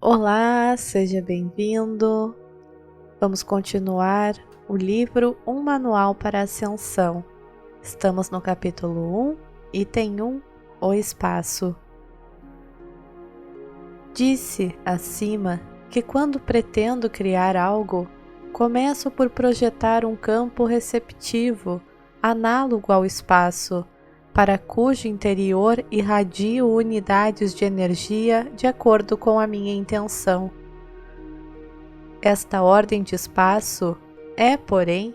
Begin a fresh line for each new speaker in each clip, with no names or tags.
Olá, seja bem-vindo. Vamos continuar o livro Um Manual para a Ascensão. Estamos no capítulo 1, item 1, o espaço. Disse acima que quando pretendo criar algo, começo por projetar um campo receptivo, análogo ao espaço, para cujo interior irradio unidades de energia de acordo com a minha intenção. Esta ordem de espaço é, porém,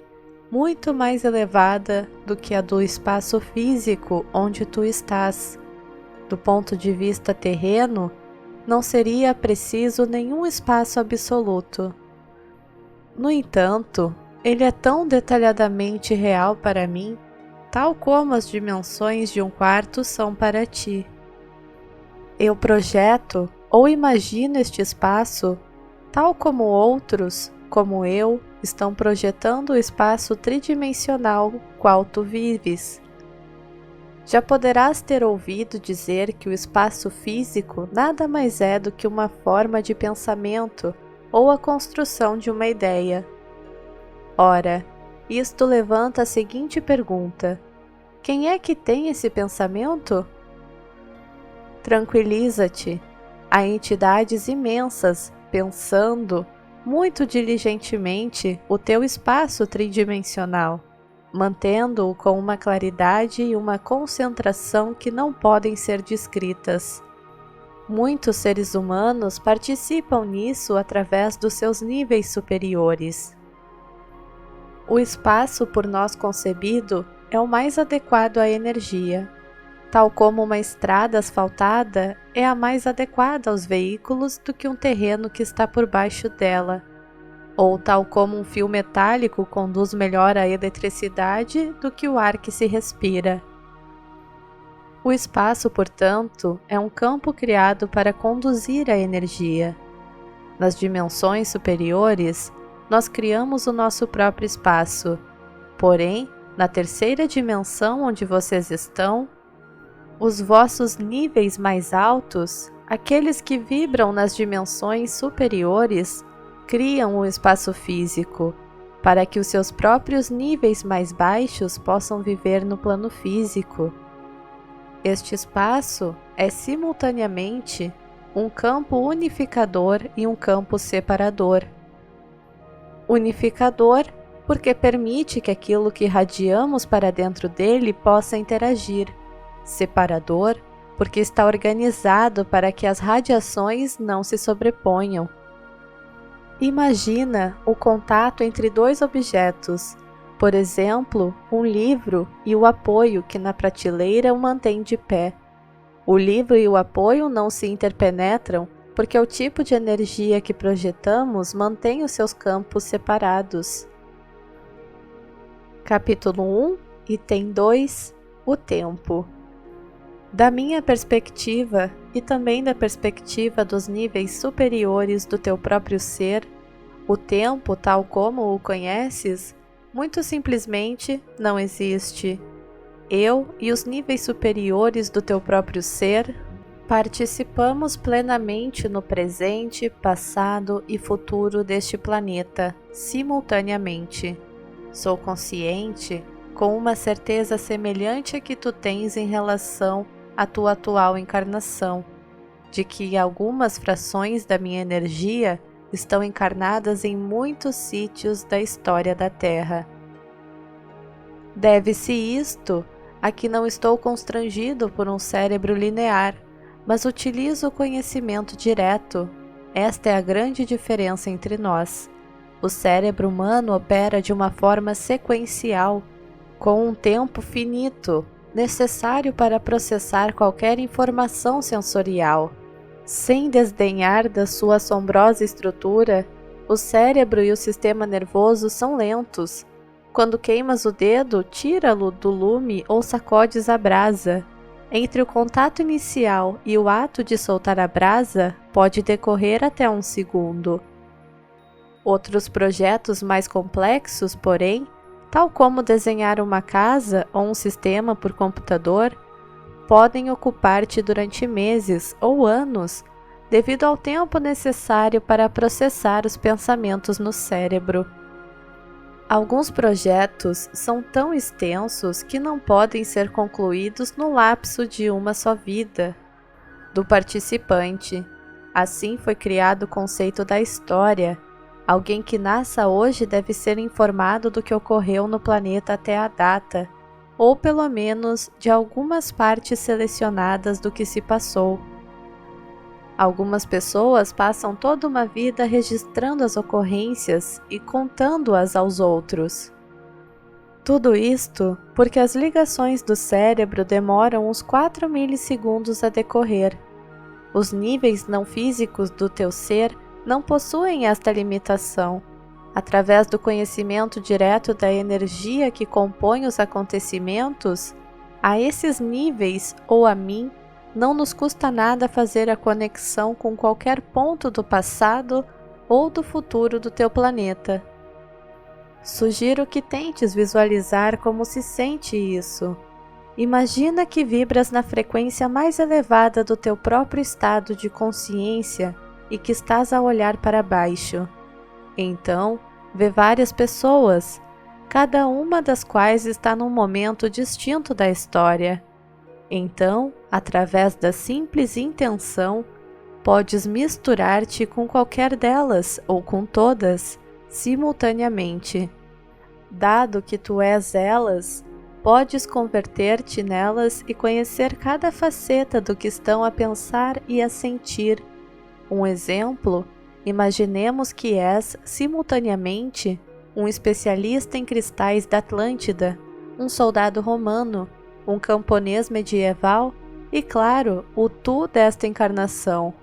muito mais elevada do que a do espaço físico onde tu estás. Do ponto de vista terreno, não seria preciso nenhum espaço absoluto. No entanto, ele é tão detalhadamente real para mim, tal como as dimensões de um quarto são para ti. Eu projeto ou imagino este espaço, tal como outros, como eu, estão projetando o espaço tridimensional qual tu vives. Já poderás ter ouvido dizer que o espaço físico nada mais é do que uma forma de pensamento ou a construção de uma ideia. Ora, isto levanta a seguinte pergunta: quem é que tem esse pensamento? Tranquiliza-te, há entidades imensas pensando muito diligentemente o teu espaço tridimensional, mantendo-o com uma claridade e uma concentração que não podem ser descritas. Muitos seres humanos participam nisso através dos seus níveis superiores. O espaço por nós concebido é o mais adequado à energia, tal como uma estrada asfaltada é a mais adequada aos veículos do que um terreno que está por baixo dela, ou tal como um fio metálico conduz melhor a eletricidade do que o ar que se respira. O espaço, portanto, é um campo criado para conduzir a energia. Nas dimensões superiores, nós criamos o nosso próprio espaço, porém, na terceira dimensão onde vocês estão, os vossos níveis mais altos, aqueles que vibram nas dimensões superiores, criam o espaço físico, para que os seus próprios níveis mais baixos possam viver no plano físico. Este espaço é simultaneamente um campo unificador e um campo separador. Unificador, porque permite que aquilo que irradiamos para dentro dele possa interagir. Separador, porque está organizado para que as radiações não se sobreponham. Imagina o contato entre dois objetos, por exemplo, um livro e o apoio que na prateleira o mantém de pé. O livro e o apoio não se interpenetram porque o tipo de energia que projetamos mantém os seus campos separados. Capítulo 1, item 2, o tempo. Da minha perspectiva e também da perspectiva dos níveis superiores do teu próprio ser, o tempo, tal como o conheces, muito simplesmente não existe. Eu e os níveis superiores do teu próprio ser participamos plenamente no presente, passado e futuro deste planeta, simultaneamente. Sou consciente, com uma certeza semelhante à que tu tens em relação à tua atual encarnação, de que algumas frações da minha energia estão encarnadas em muitos sítios da história da Terra. Deve-se isto a que não estou constrangido por um cérebro linear, mas utilizo o conhecimento direto. Esta é a grande diferença entre nós. O cérebro humano opera de uma forma sequencial, com um tempo finito, necessário para processar qualquer informação sensorial. Sem desdenhar da sua assombrosa estrutura, o cérebro e o sistema nervoso são lentos. Quando queimas o dedo, tira-lo do lume ou sacodes a brasa. Entre o contato inicial e o ato de soltar a brasa, pode decorrer até 1 segundo. Outros projetos mais complexos, porém, tal como desenhar uma casa ou um sistema por computador, podem ocupar-te durante meses ou anos, devido ao tempo necessário para processar os pensamentos no cérebro. Alguns projetos são tão extensos que não podem ser concluídos no lapso de uma só vida do participante. Assim foi criado o conceito da história. Alguém que nasça hoje deve ser informado do que ocorreu no planeta até a data, ou pelo menos de algumas partes selecionadas do que se passou. Algumas pessoas passam toda uma vida registrando as ocorrências e contando-as aos outros. Tudo isto porque as ligações do cérebro demoram uns 4 milissegundos a decorrer. Os níveis não físicos do teu ser não possuem esta limitação. Através do conhecimento direto da energia que compõe os acontecimentos, a esses níveis ou a mim, não nos custa nada fazer a conexão com qualquer ponto do passado ou do futuro do teu planeta. Sugiro que tentes visualizar como se sente isso. Imagina que vibras na frequência mais elevada do teu próprio estado de consciência e que estás a olhar para baixo. Então, vê várias pessoas, cada uma das quais está num momento distinto da história. Então, através da simples intenção, podes misturar-te com qualquer delas ou com todas, simultaneamente. Dado que tu és elas, podes converter-te nelas e conhecer cada faceta do que estão a pensar e a sentir. Um exemplo, imaginemos que és, simultaneamente, um especialista em cristais da Atlântida, um soldado romano, um camponês medieval e, claro, o tu desta encarnação.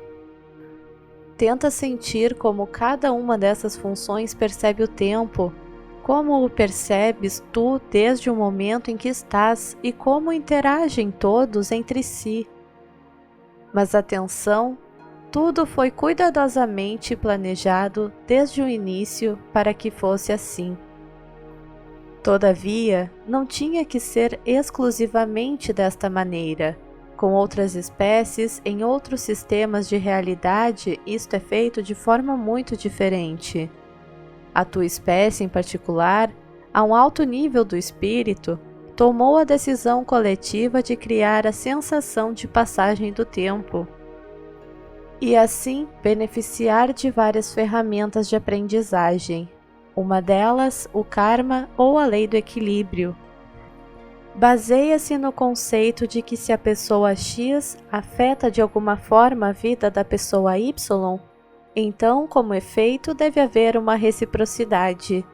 Tenta sentir como cada uma dessas funções percebe o tempo, como o percebes tu desde o momento em que estás e como interagem todos entre si. Mas atenção, tudo foi cuidadosamente planejado desde o início para que fosse assim. Todavia, não tinha que ser exclusivamente desta maneira. Com outras espécies, em outros sistemas de realidade, isto é feito de forma muito diferente. A tua espécie em particular, a um alto nível do espírito, tomou a decisão coletiva de criar a sensação de passagem do tempo e assim beneficiar de várias ferramentas de aprendizagem. Uma delas, o karma ou a lei do equilíbrio. Baseia-se no conceito de que se a pessoa X afeta de alguma forma a vida da pessoa Y, então, como efeito, deve haver uma reciprocidade.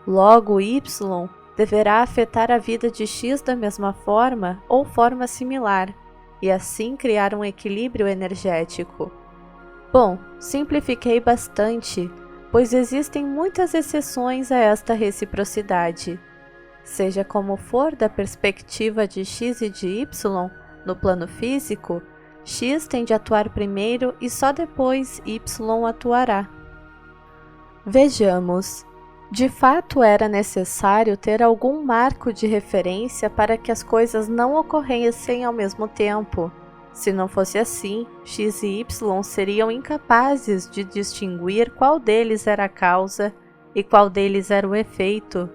Logo, Y deverá afetar a vida de X da mesma forma ou forma similar, e assim criar um equilíbrio energético. Bom, simplifiquei bastante, pois existem muitas exceções a esta reciprocidade. Seja como for da perspectiva de X e de Y, no plano físico, X tende a atuar primeiro e só depois Y atuará. Vejamos. De fato era necessário ter algum marco de referência para que as coisas não ocorressem ao mesmo tempo. Se não fosse assim, X e Y seriam incapazes de distinguir qual deles era a causa e qual deles era o efeito.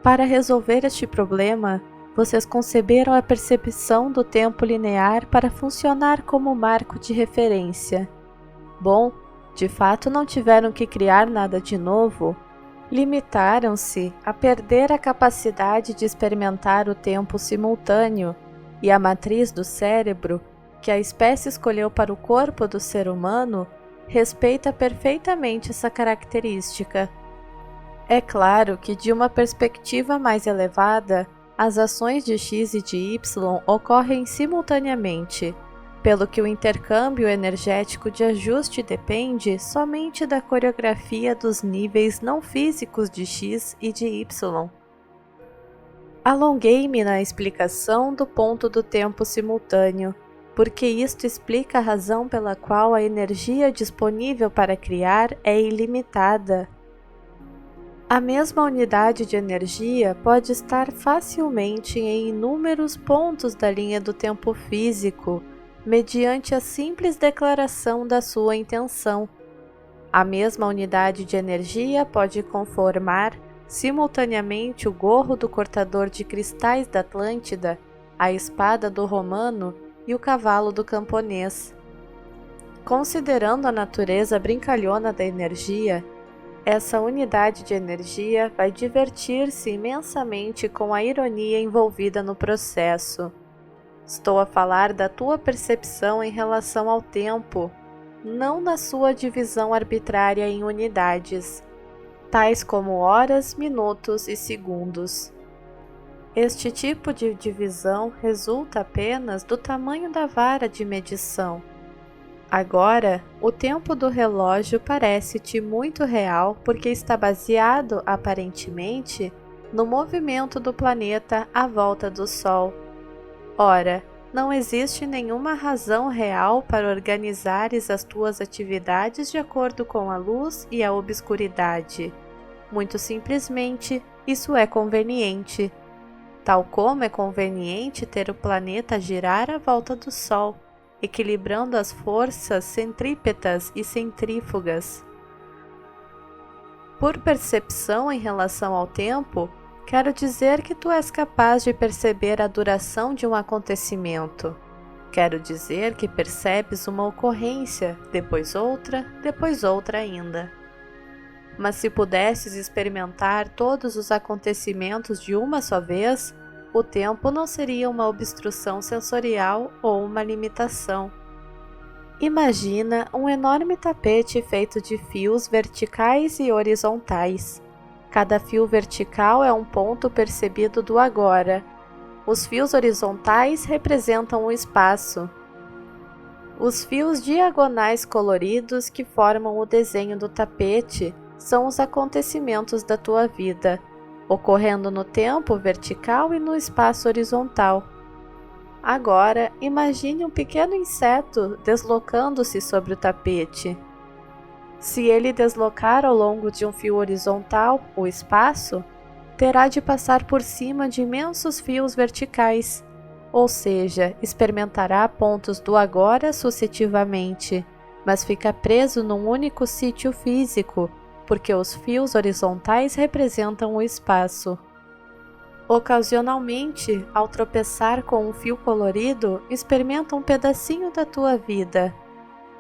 Para resolver este problema, vocês conceberam a percepção do tempo linear para funcionar como marco de referência. Bom, de fato não tiveram que criar nada de novo. Limitaram-se a perder a capacidade de experimentar o tempo simultâneo e a matriz do cérebro, que a espécie escolheu para o corpo do ser humano, respeita perfeitamente essa característica. É claro que, de uma perspectiva mais elevada, as ações de X e de Y ocorrem simultaneamente, pelo que o intercâmbio energético de ajuste depende somente da coreografia dos níveis não físicos de X e de Y. Alonguei-me na explicação do ponto do tempo simultâneo, porque isto explica a razão pela qual a energia disponível para criar é ilimitada. A mesma unidade de energia pode estar facilmente em inúmeros pontos da linha do tempo físico, mediante a simples declaração da sua intenção. A mesma unidade de energia pode conformar simultaneamente o gorro do cortador de cristais da Atlântida, a espada do romano e o cavalo do camponês. Considerando a natureza brincalhona da energia, essa unidade de energia vai divertir-se imensamente com a ironia envolvida no processo. Estou a falar da tua percepção em relação ao tempo, não da sua divisão arbitrária em unidades, tais como horas, minutos e segundos. Este tipo de divisão resulta apenas do tamanho da vara de medição. Agora, o tempo do relógio parece-te muito real porque está baseado, aparentemente, no movimento do planeta à volta do Sol. Ora, não existe nenhuma razão real para organizares as tuas atividades de acordo com a luz e a obscuridade. Muito simplesmente, isso é conveniente. Tal como é conveniente ter o planeta girar à volta do Sol, equilibrando as forças centrípetas e centrífugas. Por percepção em relação ao tempo, quero dizer que tu és capaz de perceber a duração de um acontecimento. Quero dizer que percebes uma ocorrência, depois outra ainda. Mas se pudesses experimentar todos os acontecimentos de uma só vez, o tempo não seria uma obstrução sensorial ou uma limitação. Imagina um enorme tapete feito de fios verticais e horizontais. Cada fio vertical é um ponto percebido do agora. Os fios horizontais representam o espaço. Os fios diagonais coloridos que formam o desenho do tapete são os acontecimentos da tua vida, ocorrendo no tempo vertical e no espaço horizontal. Agora, imagine um pequeno inseto deslocando-se sobre o tapete. Se ele deslocar ao longo de um fio horizontal, o espaço, terá de passar por cima de imensos fios verticais, ou seja, experimentará pontos do agora sucessivamente, mas fica preso num único sítio físico, porque os fios horizontais representam o espaço. Ocasionalmente, ao tropeçar com um fio colorido, experimenta um pedacinho da tua vida.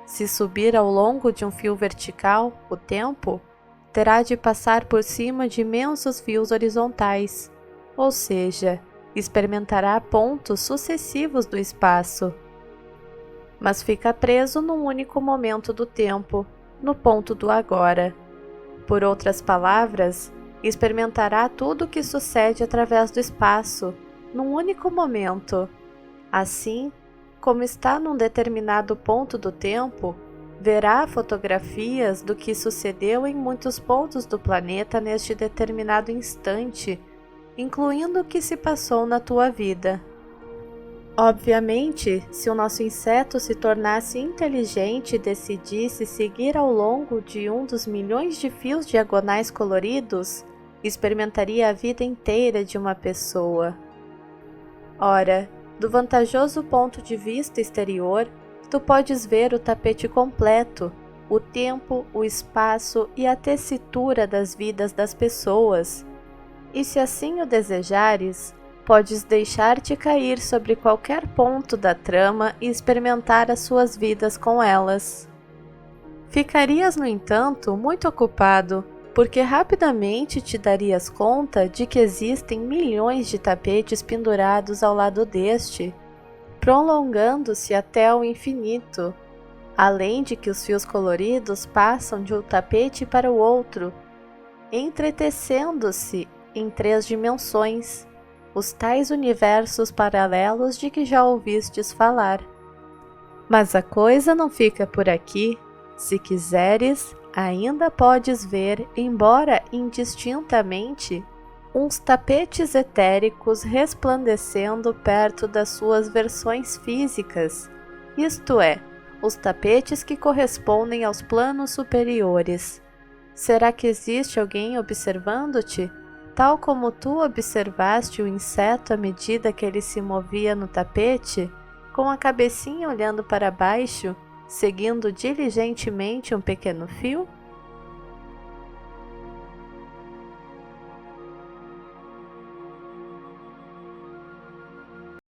Se subir ao longo de um fio vertical, o tempo, terá de passar por cima de imensos fios horizontais, ou seja, experimentará pontos sucessivos do espaço. Mas fica preso num único momento do tempo, no ponto do agora. Por outras palavras, experimentará tudo o que sucede através do espaço, num único momento. Assim, como está num determinado ponto do tempo, verá fotografias do que sucedeu em muitos pontos do planeta neste determinado instante, incluindo o que se passou na tua vida. Obviamente, se o nosso inseto se tornasse inteligente e decidisse seguir ao longo de um dos milhões de fios diagonais coloridos, experimentaria a vida inteira de uma pessoa. Ora, do vantajoso ponto de vista exterior, tu podes ver o tapete completo, o tempo, o espaço e a tessitura das vidas das pessoas. E se assim o desejares, podes deixar-te cair sobre qualquer ponto da trama e experimentar as suas vidas com elas. Ficarias, no entanto, muito ocupado, porque rapidamente te darias conta de que existem milhões de tapetes pendurados ao lado deste, prolongando-se até o infinito, além de que os fios coloridos passam de um tapete para o outro, entretecendo-se em 3 dimensões, os tais universos paralelos de que já ouvistes falar. Mas a coisa não fica por aqui. Se quiseres, ainda podes ver, embora indistintamente, uns tapetes etéricos resplandecendo perto das suas versões físicas, isto é, os tapetes que correspondem aos planos superiores. Será que existe alguém observando-te, tal como tu observaste o inseto à medida que ele se movia no tapete? com a cabecinha olhando para baixo, seguindo diligentemente um pequeno fio?